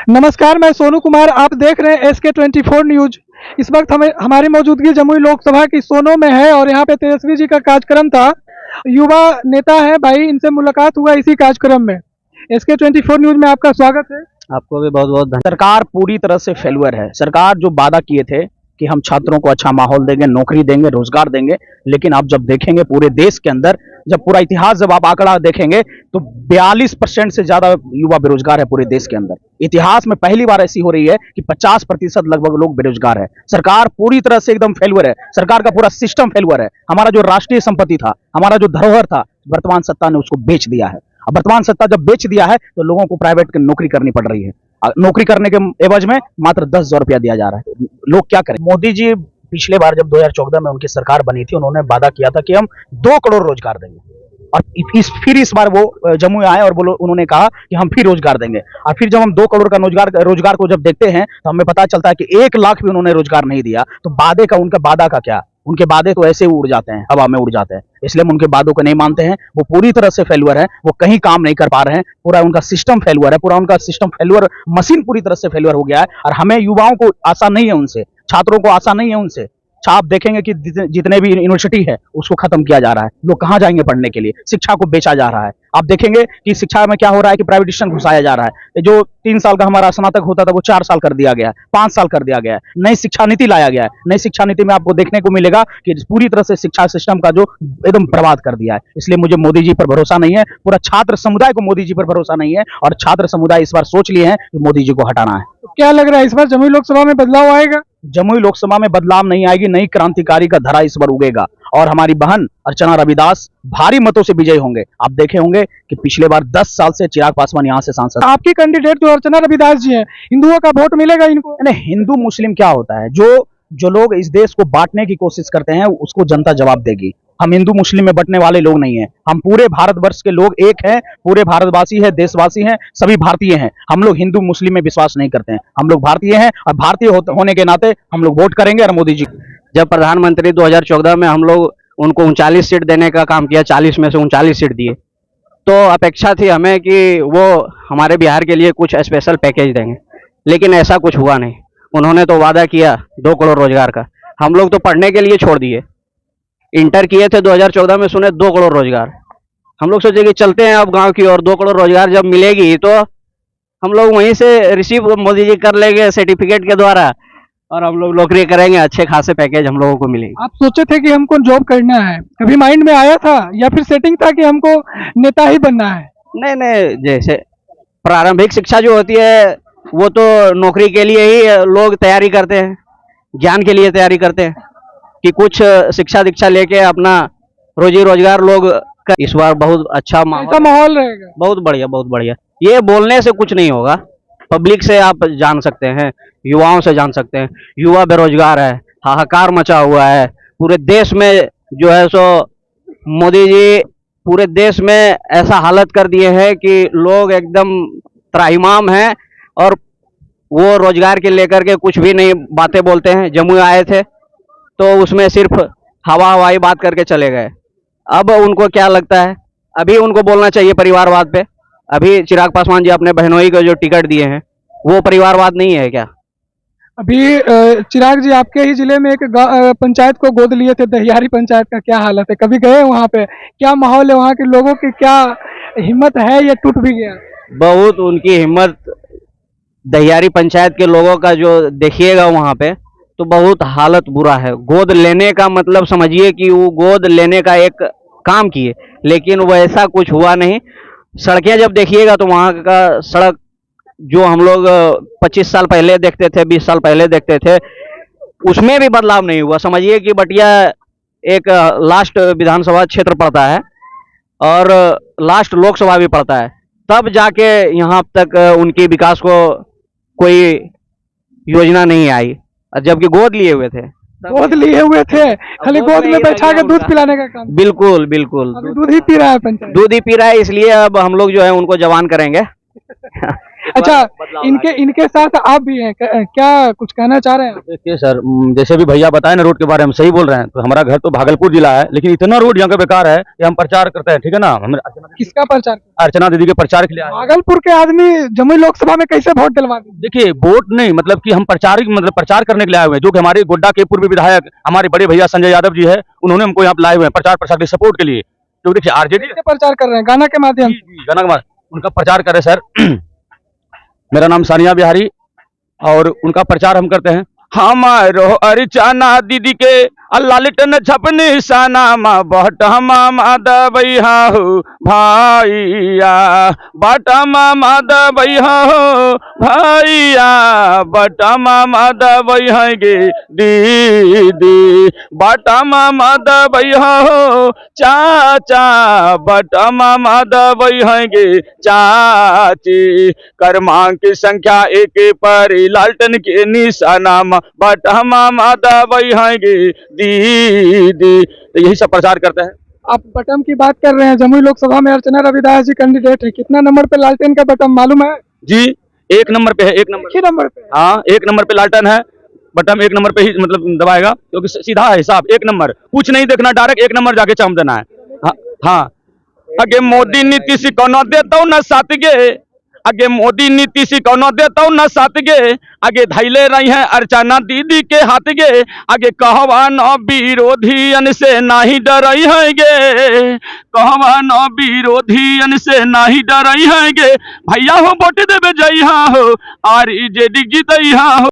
नमस्कार, मैं सोनू कुमार। आप देख रहे हैं SK24 न्यूज। इस वक्त हमारी मौजूदगी जमुई लोकसभा की सोनो में है और यहाँ पे तेजस्वी जी का कार्यक्रम था। युवा नेता है भाई, इनसे मुलाकात हुआ इसी कार्यक्रम में। SK24 न्यूज में आपका स्वागत है। आपको भी बहुत बहुत धन्यवाद। सरकार पूरी तरह से फेलुअर है। सरकार जो वादा किए थे कि हम छात्रों को अच्छा माहौल देंगे, नौकरी देंगे, रोजगार देंगे, लेकिन आप जब देखेंगे पूरे देश के अंदर, जब पूरा इतिहास जब आप आंकड़ा देखेंगे तो 42% से ज्यादा युवा बेरोजगार है पूरे देश के अंदर। इतिहास में पहली बार ऐसी हो रही है कि 50% लगभग लोग बेरोजगार है। सरकार पूरी तरह से एकदम फेलुअर है। सरकार का पूरा सिस्टम फेलुअर है। हमारा जो राष्ट्रीय संपत्ति था, हमारा जो धरोहर था, वर्तमान सत्ता ने उसको बेच दिया है। अब वर्तमान सत्ता जब बेच दिया है तो लोगों को प्राइवेट की नौकरी करनी पड़ रही है। नौकरी करने के एवज में मात्र 10,000 रुपया दिया जा रहा है। लोग क्या करें? मोदी जी पिछले बार जब 2014 में उनकी सरकार बनी थी, उन्होंने वादा किया था कि हम 2 करोड़ रोजगार देंगे, और फिर इस बार वो जम्मू आए और उन्होंने कहा कि हम फिर रोजगार देंगे। और फिर जब हम 2 करोड़ का रोजगार को जब देखते हैं तो हमें पता चलता है कि 1 लाख भी उन्होंने रोजगार नहीं दिया। तो वादे का, उनका वादा का क्या? उनके वादे तो ऐसे ही उड़ जाते हैं, हवा में उड़ जाते हैं। इसलिए हम उनके वादों को नहीं मानते हैं। वो पूरी तरह से फेलुअर है। वो कहीं काम नहीं कर पा रहे हैं। पूरा उनका सिस्टम फेलुअर है। पूरा उनका सिस्टम फेलुअर, मशीन पूरी तरह से फेलुअर हो गया है। और हमें युवाओं को आशा नहीं है उनसे, छात्रों को आशा नहीं है उनसे। आप देखेंगे कि जितने भी यूनिवर्सिटी है उसको खत्म किया जा रहा है। लोग कहाँ जाएंगे पढ़ने के लिए? शिक्षा को बेचा जा रहा है। आप देखेंगे कि शिक्षा में क्या हो रहा है कि प्राइवेटाइजेशन घुसाया जा रहा है। जो 3 साल का हमारा स्नातक होता था वो 4 साल कर दिया गया है, 5 साल कर दिया गया है। नई शिक्षा नीति लाया गया है। नई शिक्षा नीति में आपको देखने को मिलेगा कि पूरी तरह से शिक्षा सिस्टम का जो एकदम बर्बाद कर दिया है। इसलिए मुझे मोदी जी पर भरोसा नहीं है। पूरा छात्र समुदाय को मोदी जी पर भरोसा नहीं है, और छात्र समुदाय इस बार सोच लिए हैं कि मोदी जी को हटाना है। तो क्या लग रहा है, इस बार जमुई लोकसभा में बदलाव आएगा? जमुई लोकसभा में बदलाव नहीं आएगी, नई क्रांतिकारी का धरा इस बार उगेगा, और हमारी बहन अर्चना रविदास भारी मतों से विजयी होंगे। आप देखे होंगे कि पिछले बार 10 साल से चिराग पासवान यहाँ से सांसद। आपकी कैंडिडेट जो अर्चना रविदास जी हैं, हिंदुओं का वोट मिलेगा इनको? नहीं, हिंदू मुस्लिम क्या होता है? जो लोग इस देश को बांटने की कोशिश करते हैं उसको जनता जवाब देगी। हम हिंदू मुस्लिम में बंटने वाले लोग नहीं हैं। हम पूरे भारतवर्ष के लोग एक हैं। पूरे भारतवासी हैं, देशवासी हैं, सभी भारतीय हैं। हम लोग हिंदू मुस्लिम में विश्वास नहीं करते हैं। हम लोग भारतीय हैं, और भारतीय होने के नाते हम लोग वोट करेंगे। और मोदी जी जब प्रधानमंत्री 2014 में हम लोग उनको 39 सीट देने का काम किया, 40 में से 39 सीट दिए, तो अपेक्षा थी हमें कि वो हमारे बिहार के लिए कुछ स्पेशल पैकेज देंगे, लेकिन ऐसा कुछ हुआ नहीं। उन्होंने तो वादा किया 2 करोड़ रोजगार का। हम लोग तो पढ़ने के लिए छोड़ दिए। इंटर किए थे 2014 में, सुने 2 करोड़ रोजगार। हम लोग सोचे कि चलते हैं अब गांव की ओर। 2 करोड़ रोजगार जब मिलेगी तो हम लोग वहीं से रिसीव मोदी जी कर लेंगे सर्टिफिकेट के द्वारा, और हम लोग नौकरी करेंगे, अच्छे खासे पैकेज हम लोगों को मिलेगी। आप सोचे थे कि हमको जॉब करना है? कभी माइंड में आया था, या फिर सेटिंग था कि हमको नेता ही बनना है? नहीं, जैसे प्रारंभिक शिक्षा जो होती है वो तो नौकरी के लिए ही लोग तैयारी करते हैं, ज्ञान के लिए तैयारी करते हैं कि कुछ शिक्षा दीक्षा लेके अपना रोजी रोजगार लोग इस बार बहुत अच्छा माहौल रहेगा। बहुत बढ़िया, बहुत बढ़िया। ये बोलने से कुछ नहीं होगा, पब्लिक से आप जान सकते हैं, युवाओं से जान सकते हैं। युवा बेरोजगार है, हाहाकार मचा हुआ है पूरे देश में। जो है सो मोदी जी पूरे देश में ऐसा हालत कर दिए हैं कि लोग एकदम त्राहिमाम हैं, और वो रोजगार के लेकर के कुछ भी नहीं बातें बोलते हैं। जम्मू आए थे तो उसमें सिर्फ हवाई बात करके चले गए। अब उनको क्या लगता है, अभी उनको बोलना चाहिए परिवारवाद पे। अभी चिराग पासवान जी अपने बहनोई को जो टिकट दिए हैं, वो परिवारवाद नहीं है क्या? अभी चिराग जी आपके ही जिले में एक पंचायत को गोद लिए थे, दहियारी पंचायत का क्या हालत है? कभी गए वहाँ पे? क्या माहौल है वहाँ के लोगों की? क्या हिम्मत है या टूट भी गया? बहुत उनकी हिम्मत, दहियारी पंचायत के लोगों का जो देखिएगा वहाँ पे, तो बहुत हालत बुरा है। गोद लेने का मतलब समझिए कि वो गोद लेने का एक काम किए, लेकिन वैसा कुछ हुआ नहीं। सड़कें जब देखिएगा तो वहाँ का सड़क जो हम लोग 25 साल पहले देखते थे, 20 साल पहले देखते थे, उसमें भी बदलाव नहीं हुआ। समझिए कि बटिया एक लास्ट विधानसभा क्षेत्र पड़ता है और लास्ट लोकसभा भी पड़ता है, तब जाके यहाँ तक उनके विकास को कोई योजना नहीं आई, जबकि गोद लिए हुए थे। खाली गोद में बैठा के दूध पिलाने का काम। बिल्कुल बिल्कुल, दूध ही पी रहा है पंचायत, दूध ही पी रहा है। इसलिए अब हम लोग जो है उनको जवान करेंगे। अच्छा, इनके साथ आप भी हैं, क्या कुछ कहना चाह रहे हैं? देखिए सर, जैसे भी भैया बताए ना रोड के बारे में, सही बोल रहे हैं। तो हमारा घर तो भागलपुर जिला है, लेकिन इतना रोड यहाँ का बेकार है कि हम प्रचार करते हैं, ठीक है ना। हम किसका प्रचार? अर्चना दीदी के प्रचार के लिए आए हैं। भागलपुर के आदमी जमुई लोकसभा में कैसे वोट दिलवा दें? देखिए, वोट नहीं, मतलब कि हम प्रचार करने के लिए आए हुए हैं। जो कि हमारे गोड्डा के पूर्व विधायक हमारे बड़े भैया संजय यादव जी है, उन्होंने हमको यहाँ लाए हुए हैं प्रचार प्रसार के सपोर्ट के लिए। तो देखिए, आरजेडी कैसे प्रचार कर रहे हैं? गाना के माध्यम से? गाना कुमार उनका प्रचार करे सर। मेरा नाम सानिया बिहारी और उनका प्रचार हम करते हैं। हमारो अर्चना दीदी के लालटन छपनी साना मा बट मामा दबैया हो भैया, बट मामा दबैया हो भैया, बट मामा दबैया गे दीदी, बट मामा दबैया हो चाचा, बट मामा दबैया गे चाची, क्रमांक की संख्या एक पर लालटन के निशाना बट मामा दबैया गे दीदी। तो यही सब प्रचार करते हैं। आप बटन की बात कर रहे हैं, जमुई लोकसभा में अर्चना रविदास जी कैंडिडेट है। कितना नंबर पे लालटेन का बटन मालूम है? जी, 1 नंबर पे है, 1 नंबर। ही नंबर पे? हाँ, 1 नंबर पे लालटेन है, बटन 1 नंबर पे ही मतलब दबाएगा, क्योंकि सीधा है हिसाब। 1 नंबर, कुछ नहीं देखना, डायरेक्ट 1 नंबर जाके चम देना है। हाँ, हाँ। अगे मोदी नीतीश कौनो देता न साथ गे, आगे मोदी नीतीश कौनो देता न साथ गे, आगे धैले रही है अर्चना दीदी के हाथ गे, आगे कहवा न विरोधियन से नहीं डरई है गे, कहवा न विरोधियन से नहीं डरई है गे, भैया हो वोट देवे जइहा हो, आरजेडी जीतइहा हो।